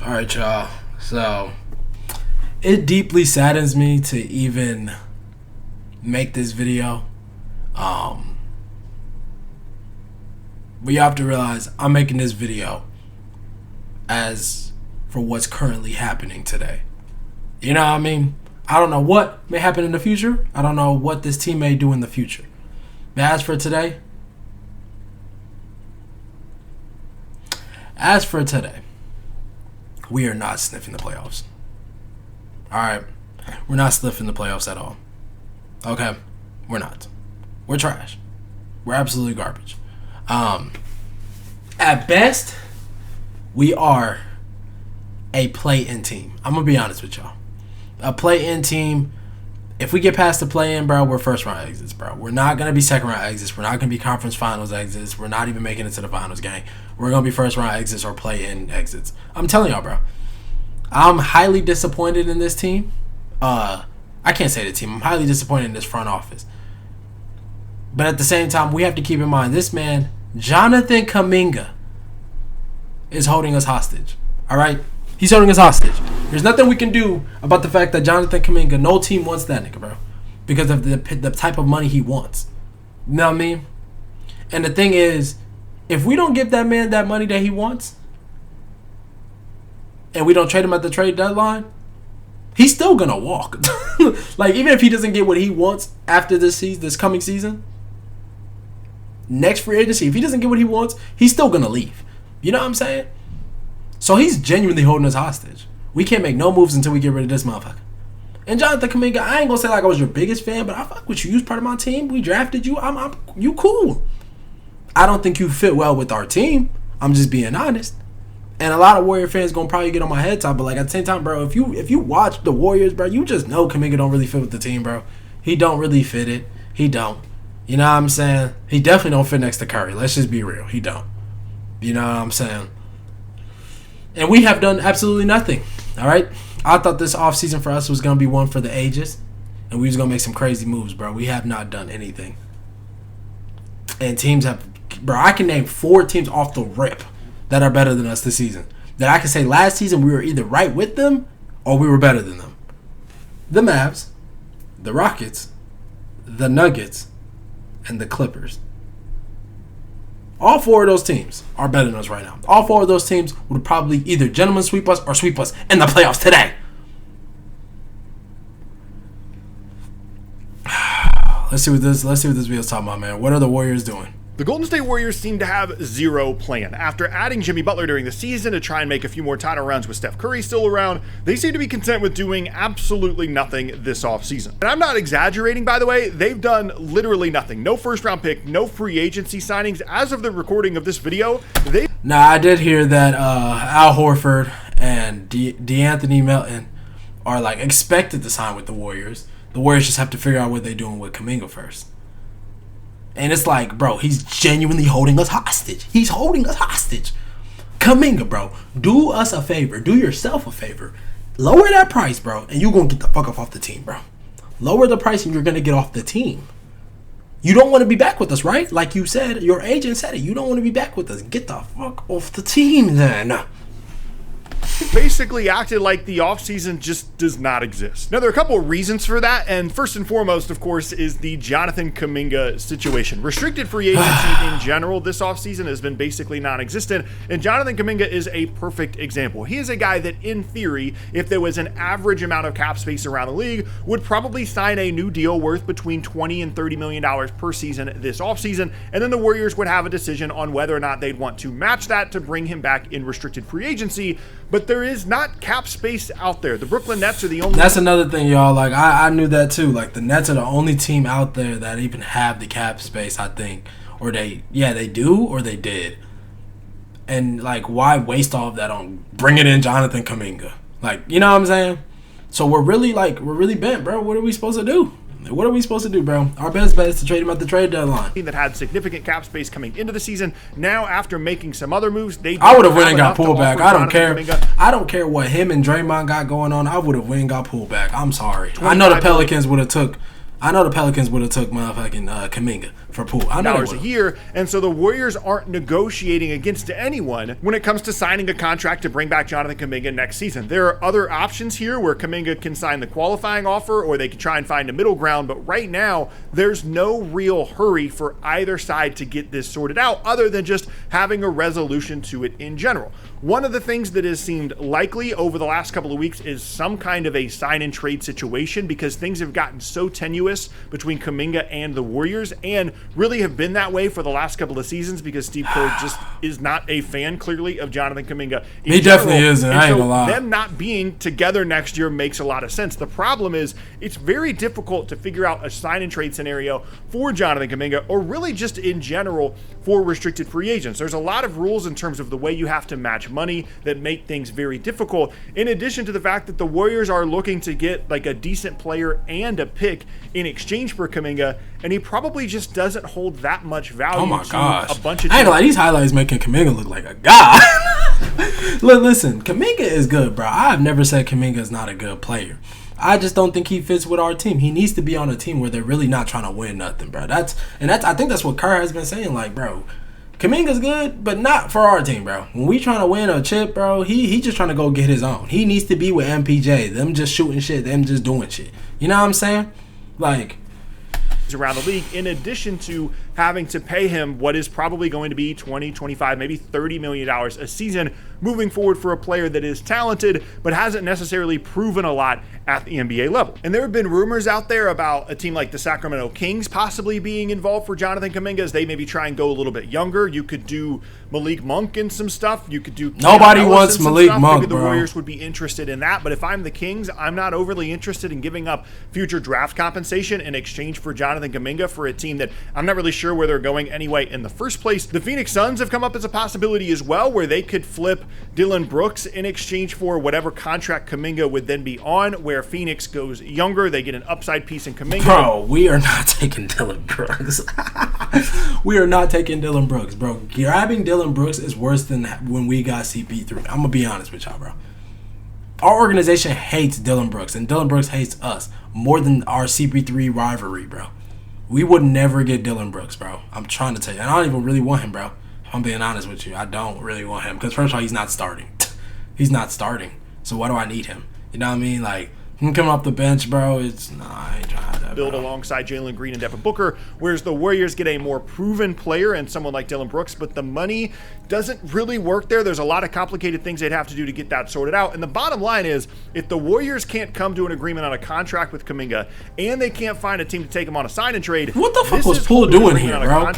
All right, y'all. So, it deeply saddens me to even make this video. But you have to realize I'm making this video as for what's currently happening today. You know what I mean? I don't know what may happen in the future. I don't know what this team may do in the future. But as for today, we are not sniffing the playoffs. Alright? We're not sniffing the playoffs at all. Okay? We're not. We're trash. We're absolutely garbage. At best, we are a play-in team. I'm going to be honest with y'all. A play-in team. If we get past the play-in, bro, we're first-round exits, bro. We're not going to be second-round exits. We're not going to be conference finals exits. We're not even making it to the finals game. We're going to be first-round exits or play-in exits. I'm telling y'all, bro. I'm highly disappointed in this team. I can't say the team. I'm highly disappointed in this front office. But at the same time, we have to keep in mind, this man, Jonathan Kuminga, is holding us hostage. All right? He's holding us hostage. There's nothing we can do about the fact that Jonathan Kuminga, no team wants that nigga, bro. Because of the type of money he wants. You know what I mean? And the thing is, if we don't give that man that money that he wants, and we don't trade him at the trade deadline, he's still going to walk. Like, even if he doesn't get what he wants after this coming season, next free agency, if he doesn't get what he wants, he's still going to leave. You know what I'm saying? So he's genuinely holding us hostage. We can't make no moves until we get rid of this motherfucker. And Jonathan Kuminga, I ain't gonna say like I was your biggest fan, but I fuck with you. You was part of my team. We drafted you. You cool. I don't think you fit well with our team. I'm just being honest. And a lot of Warrior fans gonna probably get on my head top, but like at the same time, bro, if you watch the Warriors, bro, you just know Kuminga don't really fit with the team, bro. He don't really fit it. He don't. You know what I'm saying? He definitely don't fit next to Curry. Let's just be real. He don't. You know what I'm saying? And we have done absolutely nothing. All right? I thought this offseason for us was going to be one for the ages. And we was going to make some crazy moves, bro. We have not done anything. And teams have... Bro, I can name 4 teams off the rip that are better than us this season. That I can say last season we were either right with them or we were better than them. The Mavs, the Rockets, the Nuggets, and the Clippers. All 4 of those teams are better than us right now. All 4 of those teams would probably either gentlemen sweep us or sweep us in the playoffs today. Let's see what this video is talking about, man. What are the Warriors doing? The Golden State Warriors seem to have zero plan. After adding Jimmy Butler during the season to try and make a few more title rounds with Steph Curry still around, they seem to be content with doing absolutely nothing this offseason. And I'm not exaggerating, by the way. They've done literally nothing. No first-round pick, no free agency signings. As of the recording of this video, Now, I did hear that Al Horford and DeAnthony Melton are like expected to sign with the Warriors. The Warriors just have to figure out what they're doing with Kuminga first. And it's like, bro, he's genuinely holding us hostage. He's holding us hostage. Kuminga, bro, do us a favor. Do yourself a favor. Lower that price, bro, and you're going to get the fuck off the team, bro. Lower the price and you're going to get off the team. You don't want to be back with us, right? Like you said, your agent said it. You don't want to be back with us. Get the fuck off the team then. basically acted like the offseason just does not exist. Now, there are a couple of reasons for that, and first and foremost, of course, is the Jonathan Kuminga situation. Restricted free agency in general this offseason has been basically non-existent, and Jonathan Kuminga is a perfect example. He is a guy that, in theory, if there was an average amount of cap space around the league, would probably sign a new deal worth between $20 and $30 million per season this offseason, and then the Warriors would have a decision on whether or not they'd want to match that to bring him back in restricted free agency. But there is not cap space out there. The Brooklyn Nets are the only... That's another thing, y'all. Like, I knew that too. Like, the Nets are the only team out there that even have the cap space, I think. Or they do, or they did. And, like, why waste all of that on bringing in Jonathan Kuminga? Like, you know what I'm saying? So we're really bent, bro. What are we supposed to do? What are we supposed to do, bro? Our best bet is to trade him at the trade deadline. That had significant cap space coming into the season. Now, after making some other moves, I would have went and got pulled back. I don't care. I don't care what him and Draymond got going on. I would have went and got pulled back. I'm sorry. I know the Pelicans would have took. motherfucking Kuminga for Poole. I know a year, and so the Warriors aren't negotiating against anyone when it comes to signing a contract to bring back Jonathan Kuminga next season. There are other options here where Kuminga can sign the qualifying offer, or they can try and find a middle ground, but right now there's no real hurry for either side to get this sorted out other than just having a resolution to it in general. One of the things that has seemed likely over the last couple of weeks is some kind of a sign and trade situation, because things have gotten so tenuous between Kuminga and the Warriors, and really have been that way for the last couple of seasons because Steve Kerr just is not a fan, clearly, of Jonathan Kuminga. He definitely isn't. I ain't gonna lie. Them not being together next year makes a lot of sense. The problem is it's very difficult to figure out a sign and trade scenario for Jonathan Kuminga, or really just in general for restricted free agents. There's a lot of rules in terms of the way you have to match money that make things very difficult, in addition to the fact that the Warriors are looking to get like a decent player and a pick in exchange for Kuminga, and he probably just doesn't hold that much value. Oh my gosh. A bunch of I ain't gonna lie, these highlights making Kuminga look like a god. Look, listen, Kuminga is good, bro. I've never said Kuminga is not a good player. I just don't think he fits with our team. He needs to be on a team where they're really not trying to win nothing, bro. I think that's what Kerr has been saying. Like, bro, Kuminga's good, but not for our team, bro. When we trying to win a chip, bro, he just trying to go get his own. He needs to be with MPJ. Them just shooting shit, them just doing shit. You know what I'm saying? Like, around the league, in addition to having to pay him what is probably going to be $20, $25, maybe $30 million a season moving forward for a player that is talented but hasn't necessarily proven a lot at the NBA level. And there have been rumors out there about a team like the Sacramento Kings possibly being involved for Jonathan Kuminga as they maybe try and go a little bit younger. You could do Malik Monk and some stuff. You could do nobody wants Malik Monk, maybe the bro. Warriors would be interested in that, but if I'm the Kings, I'm not overly interested in giving up future draft compensation in exchange for Jonathan Kuminga for a team that I'm not really sure where they're going anyway in the first place. The Phoenix Suns have come up as a possibility as well, where they could flip Dillon Brooks in exchange for whatever contract Kuminga would then be on, where Phoenix goes younger, they get an upside piece in Kuminga. Bro, we are not taking Dillon Brooks. We are not taking Dillon Brooks, bro. Grabbing Dillon Brooks is worse than when we got CP3. I'm gonna be honest with y'all, bro. Our organization hates Dillon Brooks, and Dillon Brooks hates us more than our CP3 rivalry, bro. We would never get Dillon Brooks, bro. I'm trying to tell you. And I don't even really want him, bro. I'm being honest with you. I don't really want him. Because first of all, he's not starting. He's not starting. So why do I need him? You know what I mean? Like, him coming off the bench, bro, I ain't trying to build alongside Jalen Green and Devin Booker, whereas the Warriors get a more proven player and someone like Dillon Brooks, but the money doesn't really work there. There's a lot of complicated things they'd have to do to get that sorted out. And the bottom line is, if the Warriors can't come to an agreement on a contract with Kuminga and they can't find a team to take him on a sign and trade, what the fuck was Poole doing here, bro?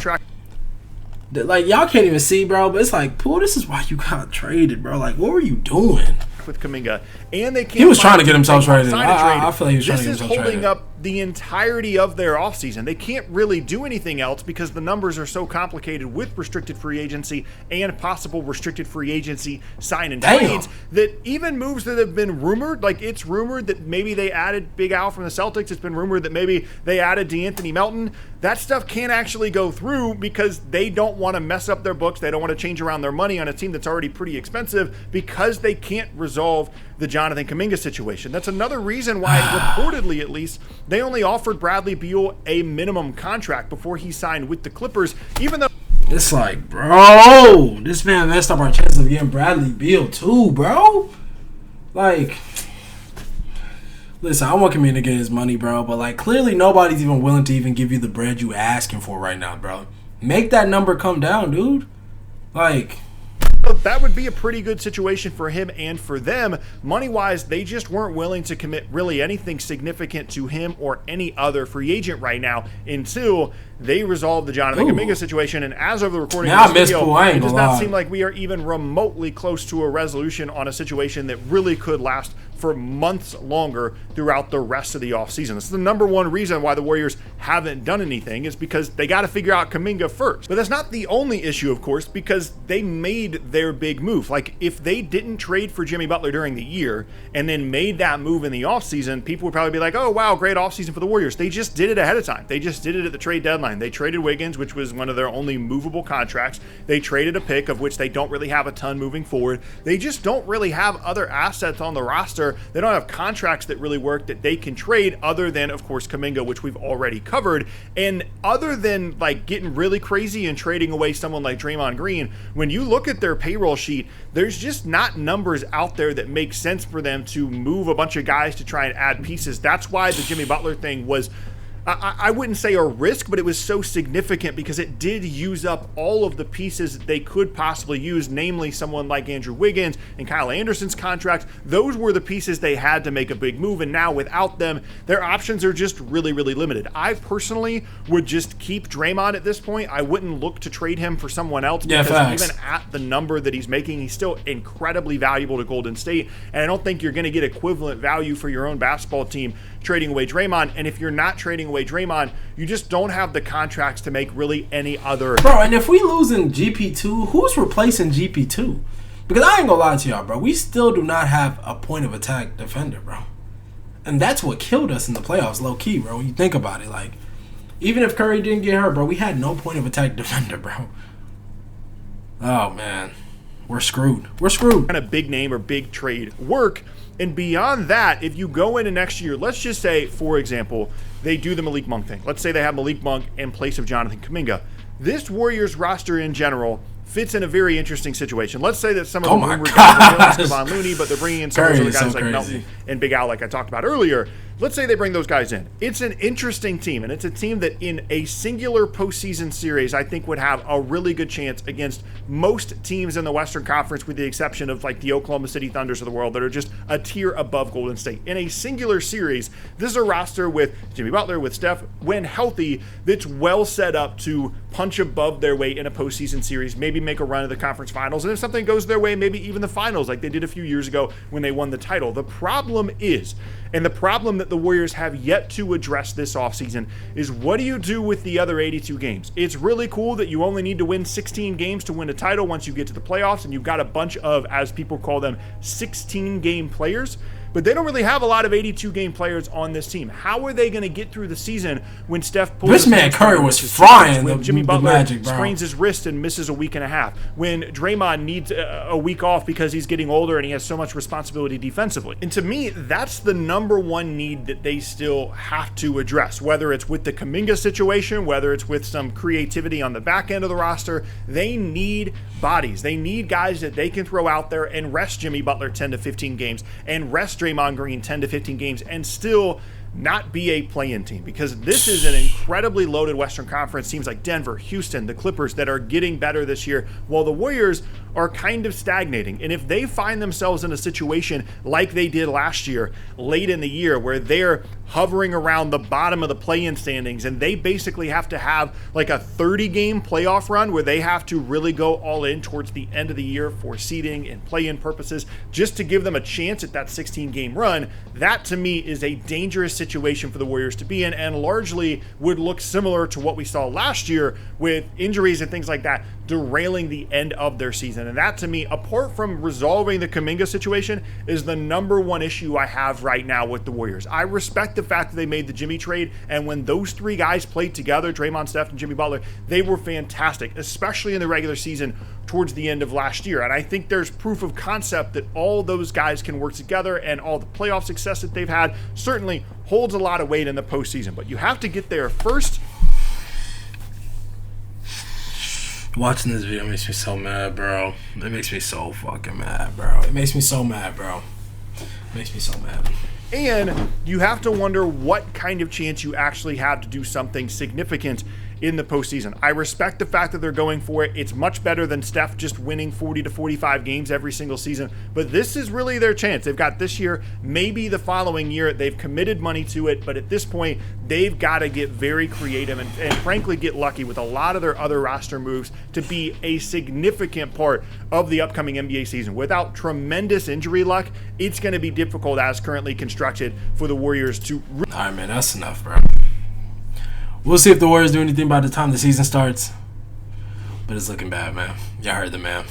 Like, y'all can't even see, bro, but it's like, Poole, this is why you got traded, bro. Like, what were you doing? With Kuminga, and they can't. He was trying to get himself traded. I feel like he was trying to get himself traded. This is holding up the entirety of their offseason. They can't really do anything else because the numbers are so complicated with restricted free agency and possible restricted free agency sign and trades that even moves that have been rumored, like it's rumored that maybe they added Big Al from the Celtics. It's been rumored that maybe they added DeAnthony Melton. That stuff can't actually go through because they don't want to mess up their books. They don't want to change around their money on a team that's already pretty expensive because they can't resolve the Jonathan Kuminga situation. That's another reason why, reportedly at least, they only offered Bradley Beal a minimum contract before he signed with the Clippers, even though... It's like, bro, this man messed up our chances of getting Bradley Beal too, bro. Like... Listen, I want Kuminga to get his money, bro, but like clearly nobody's even willing to even give you the bread you asking for right now, bro. Make that number come down, dude. Like, that would be a pretty good situation for him and for them. Money-wise, they just weren't willing to commit really anything significant to him or any other free agent right now until they resolve the Jonathan Kuminga situation. And as of the recording of this video, it does not seem like we are even remotely close to a resolution on a situation that really could last for months longer throughout the rest of the offseason. This is the number one reason why the Warriors haven't done anything, is because they got to figure out Kuminga first. But that's not the only issue, of course, because they made their big move. Like, if they didn't trade for Jimmy Butler during the year and then made that move in the offseason, people would probably be like, oh, wow, great offseason for the Warriors. They just did it ahead of time. They just did it at the trade deadline. They traded Wiggins, which was one of their only movable contracts. They traded a pick, of which they don't really have a ton moving forward. They just don't really have other assets on the roster roster. They don't have contracts that really work that they can trade other than, of course, Kuminga, which we've already covered. And other than like getting really crazy and trading away someone like Draymond Green, when you look at their payroll sheet, there's just not numbers out there that make sense for them to move a bunch of guys to try and add pieces. That's why the Jimmy Butler thing was, I wouldn't say a risk, but it was so significant because it did use up all of the pieces that they could possibly use, namely someone like Andrew Wiggins and Kyle Anderson's contracts. Those were the pieces they had to make a big move, and now without them, their options are just really, really limited. I personally would just keep Draymond at this point. I wouldn't look to trade him for someone else because even at the number that he's making, he's still incredibly valuable to Golden State, and I don't think you're going to get equivalent value for your own basketball team trading away Draymond. And if you're not trading away Draymond, you just don't have the contracts to make really any other. Bro, and if we lose in GP2, who's replacing GP2? Because I ain't gonna lie to y'all, bro. We still do not have a point of attack defender, bro. And that's what killed us in the playoffs, low key, bro. When you think about it, like, even if Curry didn't get hurt, bro, we had no point of attack defender, bro. Oh, man. We're screwed. We're screwed. Kind of big name or big trade work. And beyond that, if you go into next year, let's just say, for example, they do the Malik Monk thing. Let's say they have Malik Monk in place of Jonathan Kuminga. This Warriors roster in general fits in a very interesting situation. Let's say that some of the rumored guys are Kevon Looney, but they're bringing in some of those other guys like Melton and Big Al, like I talked about earlier. Let's say they bring those guys in. It's an interesting team, and it's a team that in a singular postseason series, I think would have a really good chance against most teams in the Western Conference, with the exception of like the Oklahoma City Thunders of the world that are just a tier above Golden State. In a singular series, this is a roster with Jimmy Butler, with Steph, when healthy, that's well set up to punch above their weight in a postseason series, maybe make a run at the conference finals, and if something goes their way, maybe even the finals like they did a few years ago when they won the title. The problem is, and the problem that the Warriors have yet to address this offseason, is what do you do with the other 82 games? It's really cool that you only need to win 16 games to win a title once you get to the playoffs, and you've got a bunch of, as people call them, 16-game players. But they don't really have a lot of 82-game players on this team. How are they going to get through the season when Steph pulls? This man Curry was frying when Jimmy Butler Magic, bro. sprains his wrist and misses a week and a half. When Draymond needs a week off because he's getting older and he has so much responsibility defensively. And to me, that's the number one need that they still have to address. Whether it's with the Kuminga situation, whether it's with some creativity on the back end of the roster, they need bodies. They need guys that they can throw out there and rest Jimmy Butler 10 to 15 games and rest Draymond Green 10 to 15 games and still not be a play-in team, because this is an incredibly loaded Western Conference. Teams like Denver, Houston, the Clippers that are getting better this year, while the Warriors are kind of stagnating. And if they find themselves in a situation like they did last year, late in the year, where they're hovering around the bottom of the play-in standings and they basically have to have like a 30-game playoff run where they have to really go all in towards the end of the year for seeding and play-in purposes just to give them a chance at that 16-game run, that to me is a dangerous situation for the Warriors to be in, and largely would look similar to what we saw last year with injuries and things like that derailing the end of their season. And that to me, apart from resolving the Kuminga situation, is the number one issue I have right now with the Warriors. I respect the fact that they made the Jimmy trade, and when those three guys played together, Draymond, Steph, and Jimmy Butler, they were fantastic, especially in the regular season towards the end of last year. And I think there's proof of concept that all those guys can work together, and all the playoff success that they've had certainly holds a lot of weight in the postseason. But you have to get there first. Watching this video makes me so mad, bro. It makes me so fucking mad, bro. It makes me so mad, bro. It makes me so mad. And you have to wonder what kind of chance you actually have to do something significant in the postseason. I respect the fact that they're going for it. It's much better than Steph just winning 40 to 45 games every single season. But this is really their chance. They've got this year, maybe the following year. They've committed money to it. But at this point, they've got to get very creative and frankly get lucky with a lot of their other roster moves to be a significant part of the upcoming NBA season. Without tremendous injury luck, it's going to be difficult as currently constructed for the Warriors to... All right, man, that's enough, bro. We'll see if the Warriors do anything by the time the season starts. But it's looking bad, man. Y'all heard the man.